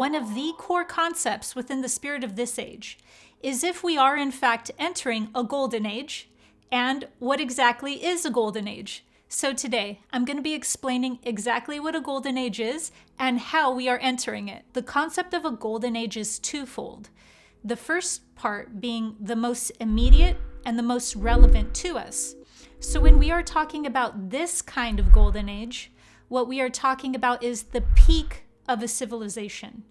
one of the core concepts within the spirit of this age is if we are in fact entering a golden age, and what exactly is a golden age. So today, I'm going to be explaining exactly what a golden age is and how we are entering it. The concept of a golden age is twofold. The first part being the most immediate and the most relevant to us. So when we are talking about this kind of golden age, what we are talking about is the peak of a civilization.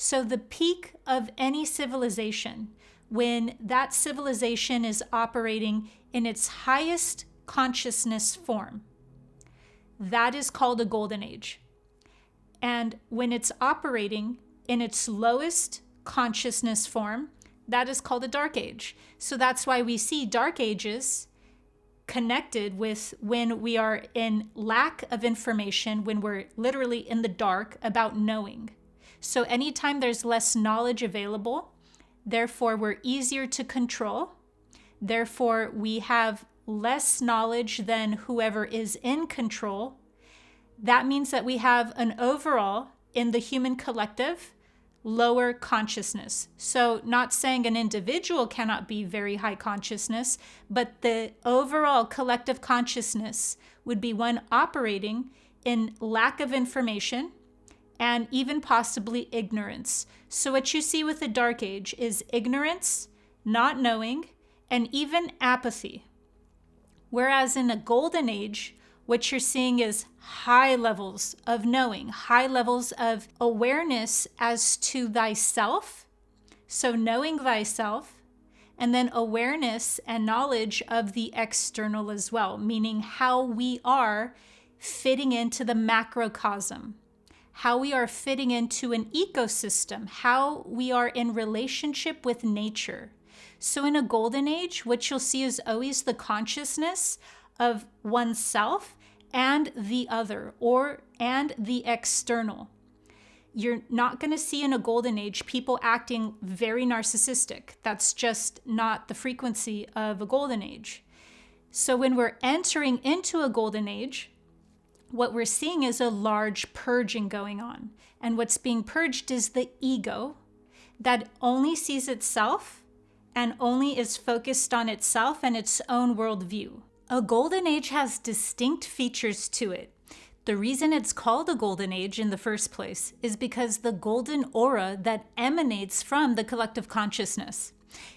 So the peak of any civilization, when that civilization is operating in its highest consciousness form, that is called a golden age. And when it's operating in its lowest consciousness form, that is called a dark age. So that's why we see dark ages connected with when we are in lack of information, when we're literally in the dark about knowing. So anytime there's less knowledge available, therefore we're easier to control. Therefore we have less knowledge than whoever is in control. That means that we have an overall, in the human collective, lower consciousness. So not saying an individual cannot be very high consciousness, but the overall collective consciousness would be one operating in lack of information and even possibly ignorance. So what you see with the dark age is ignorance, not knowing, and even apathy. Whereas in a golden age, what you're seeing is high levels of knowing, high levels of awareness as to thyself. So knowing thyself, and then awareness and knowledge of the external as well, meaning how we are fitting into the macrocosm, how we are fitting into an ecosystem, how we are in relationship with nature. So in a golden age, what you'll see is always the consciousness of oneself and the other, and the external. You're not going to see in a golden age people acting very narcissistic. That's just not the frequency of a golden age. So when we're entering into a golden age, what we're seeing is a large purging going on. And what's being purged is the ego that only sees itself and only is focused on itself and its own worldview. A golden age has distinct features to it. The reason it's called a golden age in the first place is because the golden aura that emanates from the collective consciousness.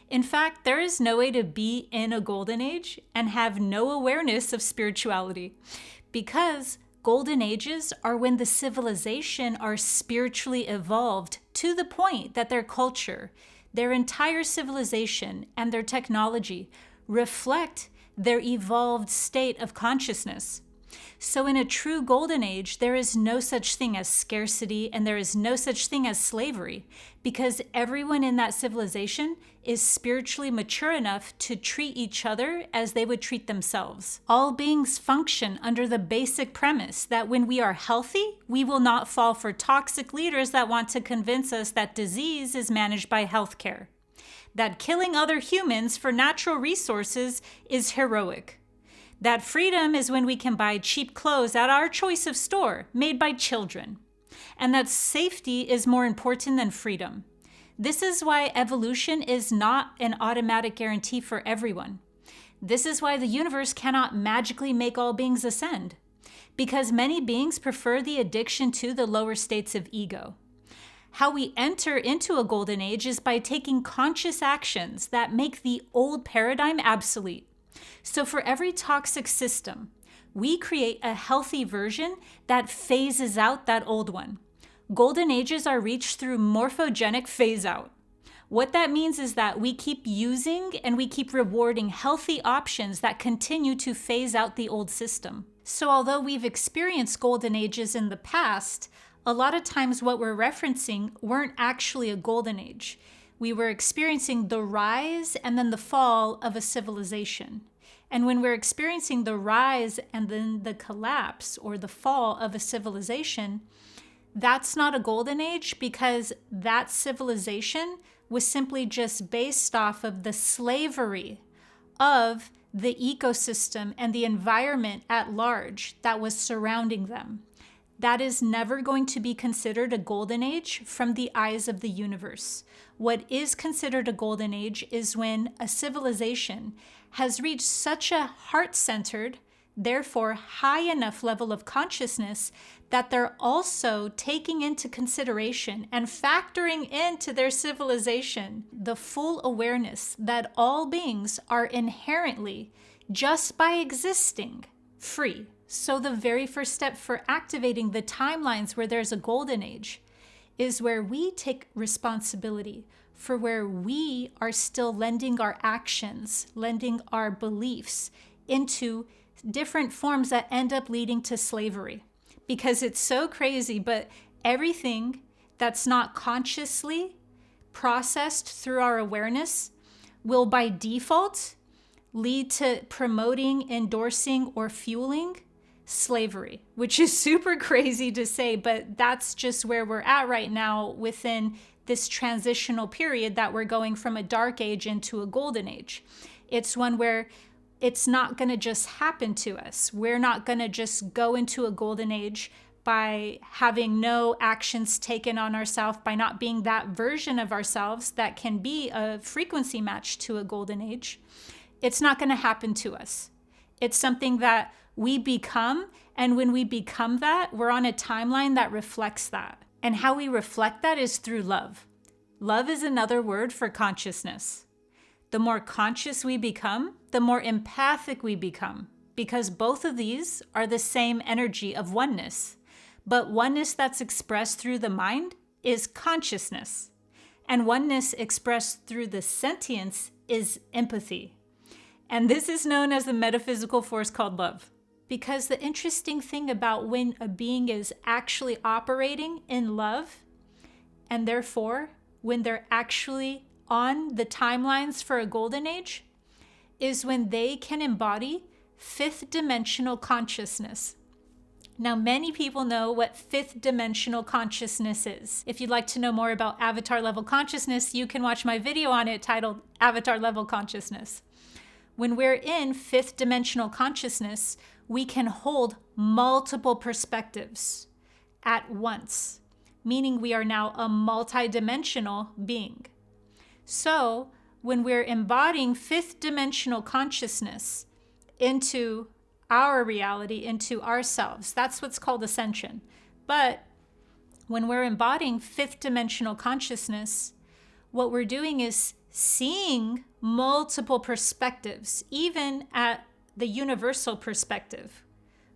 In fact, there is no way to be in a golden age and have no awareness of spirituality, because golden ages are when the civilization are spiritually evolved to the point that their culture, their entire civilization, and their technology reflect their evolved state of consciousness. So in a true golden age, there is no such thing as scarcity and there is no such thing as slavery, because everyone in that civilization is spiritually mature enough to treat each other as they would treat themselves. All beings function under the basic premise that when we are healthy, we will not fall for toxic leaders that want to convince us that disease is managed by healthcare, that killing other humans for natural resources is heroic, that freedom is when we can buy cheap clothes at our choice of store made by children, and that safety is more important than freedom. This is why evolution is not an automatic guarantee for everyone. This is why the universe cannot magically make all beings ascend, because many beings prefer the addiction to the lower states of ego. How we enter into a golden age is by taking conscious actions that make the old paradigm obsolete. So for every toxic system, we create a healthy version that phases out that old one. Golden ages are reached through morphogenic phase out. What that means is that we keep using and we keep rewarding healthy options that continue to phase out the old system. So although we've experienced golden ages in the past, a lot of times what we're referencing weren't actually a golden age. We were experiencing the rise and then the fall of a civilization. And when we're experiencing the rise and then the collapse or the fall of a civilization, that's not a golden age, because that civilization was simply just based off of the slavery of the ecosystem and the environment at large that was surrounding them. that is never going to be considered a golden age from the eyes of the universe. What is considered a golden age is when a civilization has reached such a heart-centered, therefore high enough level of consciousness that they're also taking into consideration and factoring into their civilization the full awareness that all beings are inherently, just by existing, free. So the very first step for activating the timelines where there's a golden age is where we take responsibility for where we are still lending our actions, lending our beliefs into different forms that end up leading to slavery. Because it's so crazy, but everything that's not consciously processed through our awareness will by default lead to promoting, endorsing, or fueling slavery, which is super crazy to say, but that's just where we're at right now within this transitional period that we're going from a dark age into a golden age. It's one where it's not going to just happen to us. We're not going to just go into a golden age by having no actions taken on ourselves, by not being that version of ourselves that can be a frequency match to a golden age. It's not going to happen to us. It's something that we become, and when we become that, we're on a timeline that reflects that. And how we reflect that is through love. Love is another word for consciousness. The more conscious we become, the more empathic we become, because both of these are the same energy of oneness. But oneness that's expressed through the mind is consciousness, and oneness expressed through the sentience is empathy. And this is known as the metaphysical force called love. Because the interesting thing about when a being is actually operating in love, and therefore when they're actually on the timelines for a golden age, is when they can embody fifth dimensional consciousness. Now, many people know what fifth dimensional consciousness is. If you'd like to know more about avatar level consciousness, you can watch my video on it titled Avatar Level Consciousness. When we're in fifth dimensional consciousness, we can hold multiple perspectives at once, meaning we are now a multidimensional being. So when we're embodying fifth dimensional consciousness into our reality, into ourselves, that's what's called ascension. But when we're embodying fifth dimensional consciousness, what we're doing is seeing multiple perspectives, even at the universal perspective.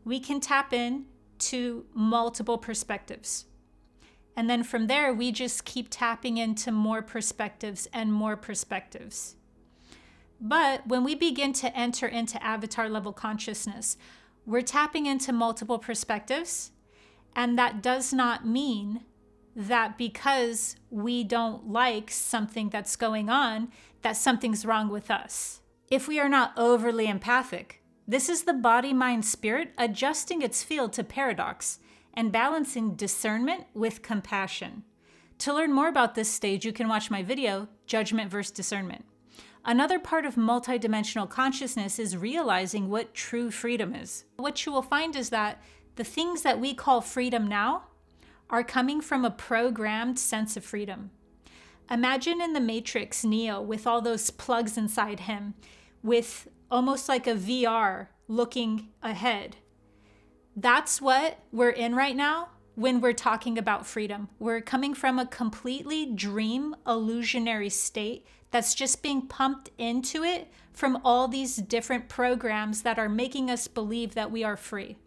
We can tap in to multiple perspectives. And then from there, we just keep tapping into more perspectives and more perspectives. But when we begin to enter into avatar level consciousness, we're tapping into multiple perspectives. And that does not mean that because we don't like something that's going on, that something's wrong with us. If we are not overly empathic, this is the body, mind, spirit adjusting its field to paradox and balancing discernment with compassion. To learn more about this stage, you can watch my video, Judgment versus Discernment. Another part of multidimensional consciousness is realizing what true freedom is. What you will find is that the things that we call freedom now are coming from a programmed sense of freedom. Imagine in the Matrix, Neo, with all those plugs inside him, with almost like a VR looking ahead. That's what we're in right now when we're talking about freedom. We're coming from a completely dream, illusionary state that's just being pumped into it from all these different programs that are making us believe that we are free.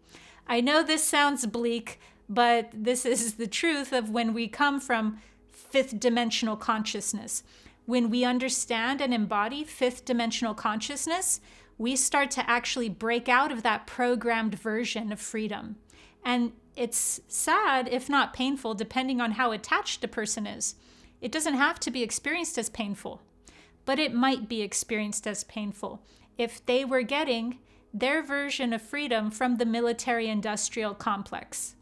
I know this sounds bleak, but this is the truth of when we come from fifth dimensional consciousness. When we understand and embody fifth dimensional consciousness, we start to actually break out of that programmed version of freedom. And it's sad, if not painful, depending on how attached a person is. It doesn't have to be experienced as painful, but it might be experienced as painful if they were getting their version of freedom from the military-industrial complex.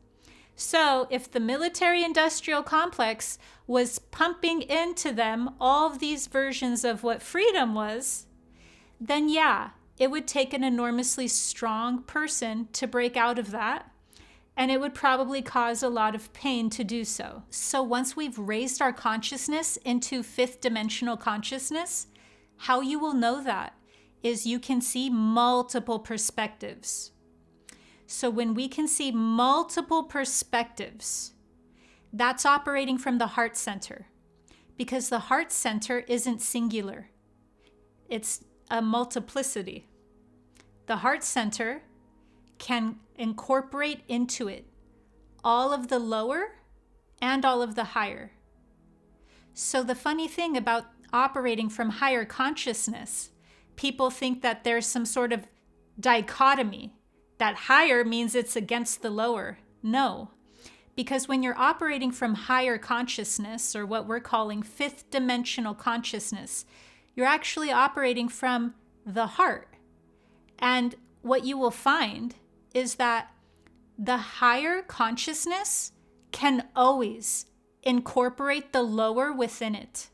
So if the military-industrial complex was pumping into them all of these versions of what freedom was, then yeah, it would take an enormously strong person to break out of that and it would probably cause a lot of pain to do so. So once we've raised our consciousness into fifth dimensional consciousness, how you will know that is you can see multiple perspectives. So when we can see multiple perspectives, that's operating from the heart center, because the heart center isn't singular. It's a multiplicity. The heart center can incorporate into it all of the lower and all of the higher. So the funny thing about operating from higher consciousness, people think that there's some sort of dichotomy, that higher means it's against the lower. No, because when you're operating from higher consciousness, or what we're calling fifth dimensional consciousness, you're actually operating from the heart. And what you will find is that the higher consciousness can always incorporate the lower within it.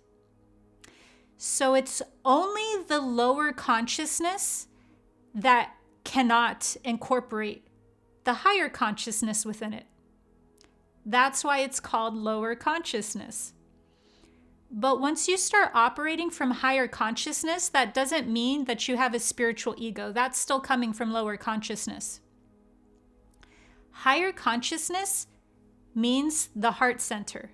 So it's only the lower consciousness that cannot incorporate the higher consciousness within it. That's why it's called lower consciousness. But once you start operating from higher consciousness, that doesn't mean that you have a spiritual ego. That's still coming from lower consciousness. Higher consciousness means the heart center.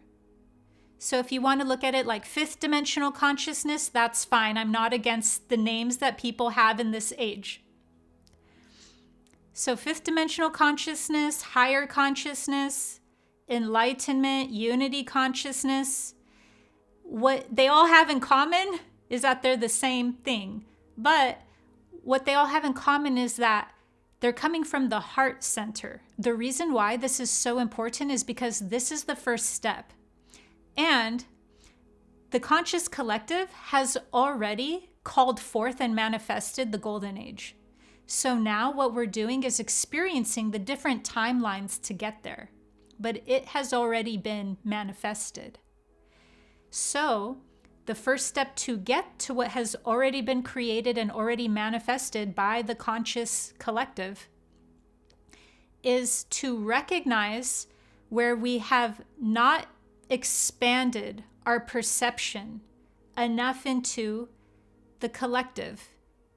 So if you want to look at it like fifth dimensional consciousness, that's fine. I'm not against the names that people have in this age. So fifth dimensional consciousness, higher consciousness, enlightenment, unity consciousness, what they all have in common is that they're the same thing. But what they all have in common is that they're coming from the heart center. The reason why this is so important is because this is the first step. And the conscious collective has already called forth and manifested the golden age. So now what we're doing is experiencing the different timelines to get there. But it has already been manifested. So the first step to get to what has already been created and already manifested by the conscious collective is to recognize where we have not expanded our perception enough into the collective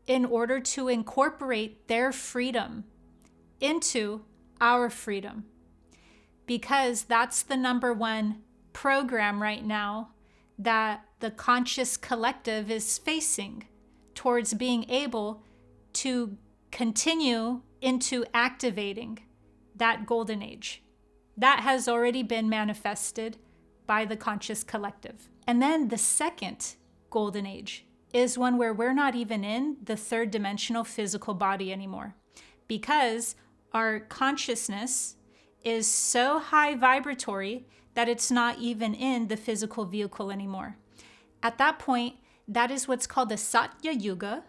in order to incorporate their freedom into our freedom. Because that's the number one program right now that the conscious collective is facing towards being able to continue into activating that golden age. That has already been manifested by the conscious collective. And then the second golden age is one where we're not even in the third dimensional physical body anymore, because our consciousness is so high vibratory that it's not even in the physical vehicle anymore. At that point, that is what's called the Satya Yuga,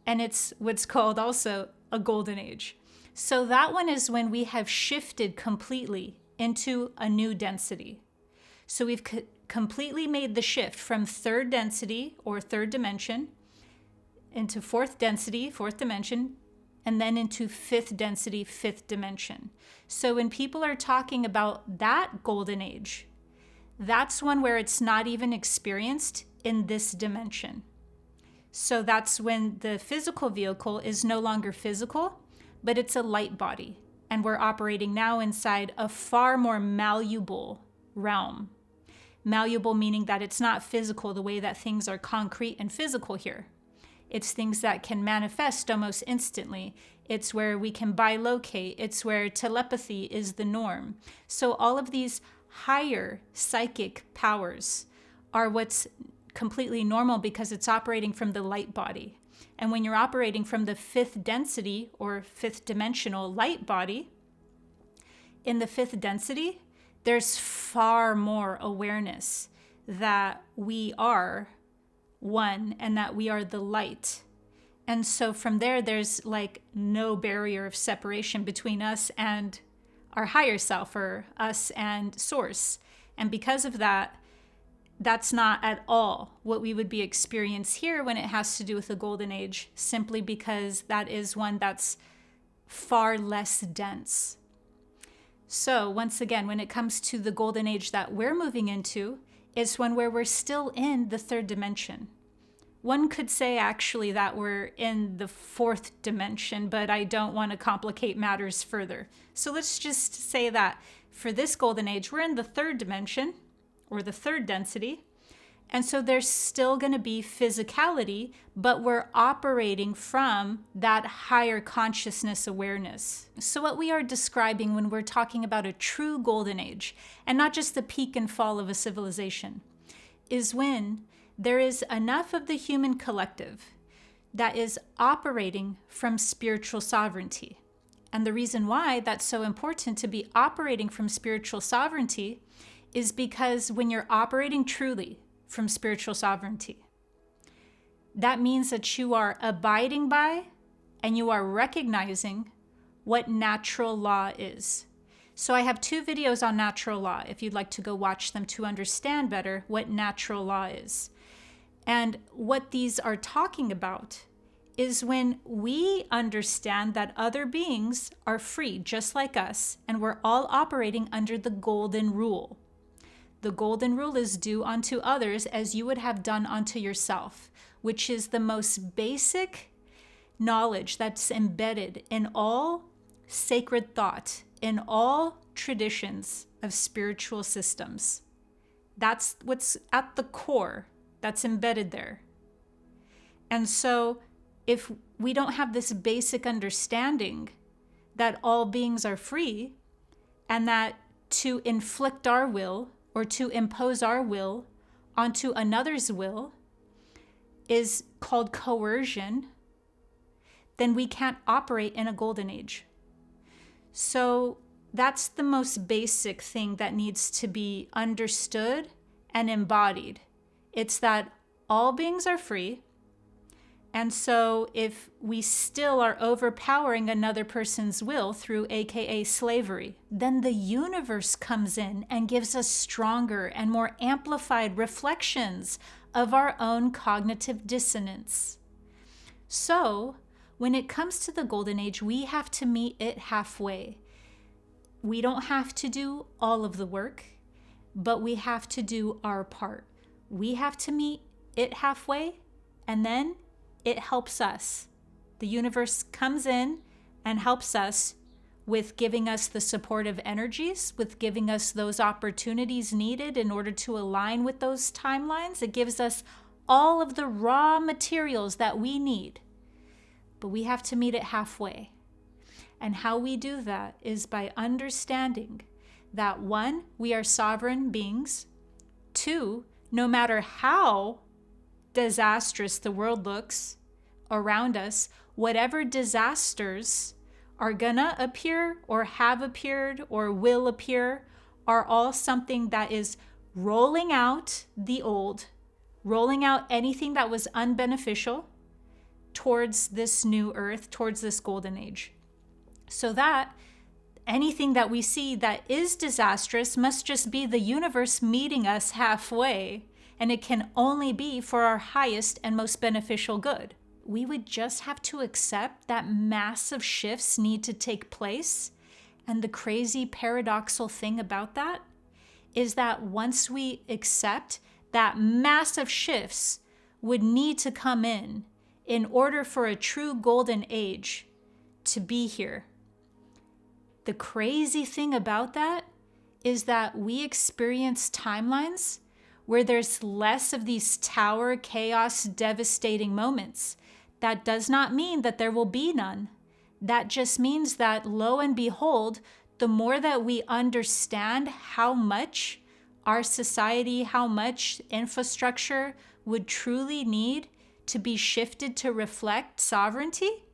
and it's what's called also a golden age. So that one is when we have shifted completely into a new density. So we've completely made the shift from third density or third dimension into fourth density, fourth dimension, and then into fifth density, fifth dimension. So when people are talking about that golden age, that's one where it's not even experienced in this dimension. So that's when the physical vehicle is no longer physical, but it's a light body. And we're operating now inside a far more malleable realm. Malleable meaning that it's not physical the way that things are concrete and physical here. It's things that can manifest almost instantly. It's where we can bilocate. It's where telepathy is the norm. So all of these higher psychic powers are what's completely normal because it's operating from the light body. And when you're operating from the fifth density or fifth dimensional light body, in the fifth density, there's far more awareness that we are one and that we are the light. And so from there, there's like no barrier of separation between us and our higher self, or us and source. And because of that, that's not at all what we would be experiencing here when it has to do with the golden age, simply because that is one that's far less dense. So once again, when it comes to the golden age that we're moving into, it's one where we're still in the third dimension. One could say actually that we're in the fourth dimension, but I don't want to complicate matters further. So let's just say that for this golden age, we're in the third dimension or the third density. And so there's still going to be physicality, but we're operating from that higher consciousness awareness. So what we are describing when we're talking about a true golden age, and not just the peak and fall of a civilization, is when there is enough of the human collective that is operating from spiritual sovereignty. And the reason why that's so important to be operating from spiritual sovereignty is because when you're operating truly from spiritual sovereignty, that means that you are abiding by and you are recognizing what natural law is. So I have 2 videos on natural law if you'd like to go watch them to understand better what natural law is. And what these are talking about is when we understand that other beings are free just like us, and we're all operating under the golden rule. The golden rule is do unto others as you would have done unto yourself, which is the most basic knowledge that's embedded in all sacred thought, in all traditions of spiritual systems. That's what's at the core, that's embedded there. And so if we don't have this basic understanding that all beings are free, and that to inflict our will or to impose our will onto another's will is called coercion, then we can't operate in a golden age. So that's the most basic thing that needs to be understood and embodied. It's that all beings are free. And so if we still are overpowering another person's will through AKA slavery, then the universe comes in and gives us stronger and more amplified reflections of our own cognitive dissonance. So when it comes to the golden age, we have to meet it halfway. We don't have to do all of the work, but we have to do our part. We have to meet it halfway, and then it helps us. The universe comes in and helps us with giving us the supportive energies, with giving us those opportunities needed in order to align with those timelines. It gives us all of the raw materials that we need, but we have to meet it halfway. And how we do that is by understanding that 1, we are sovereign beings. 2, no matter how disastrous the world looks around us, whatever disasters are gonna appear or have appeared or will appear are all something that is rolling out the old, rolling out anything that was unbeneficial towards this new earth, towards this golden age. So that anything that we see that is disastrous must just be the universe meeting us halfway, and it can only be for our highest and most beneficial good. We would just have to accept that massive shifts need to take place. And the crazy paradoxical thing about that is that once we accept that massive shifts would need to come in order for a true golden age to be here. The crazy thing about that is that we experience timelines where there's less of these tower chaos devastating moments. That does not mean that there will be none. That just means that, lo and behold, the more that we understand how much our society, how much infrastructure would truly need to be shifted to reflect sovereignty,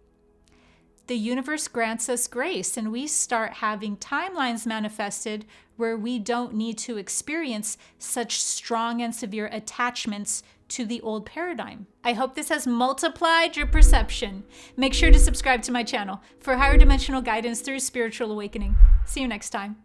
the universe grants us grace, and we start having timelines manifested where we don't need to experience such strong and severe attachments to the old paradigm. I hope this has multiplied your perception. Make sure to subscribe to my channel for higher dimensional guidance through spiritual awakening. See you next time.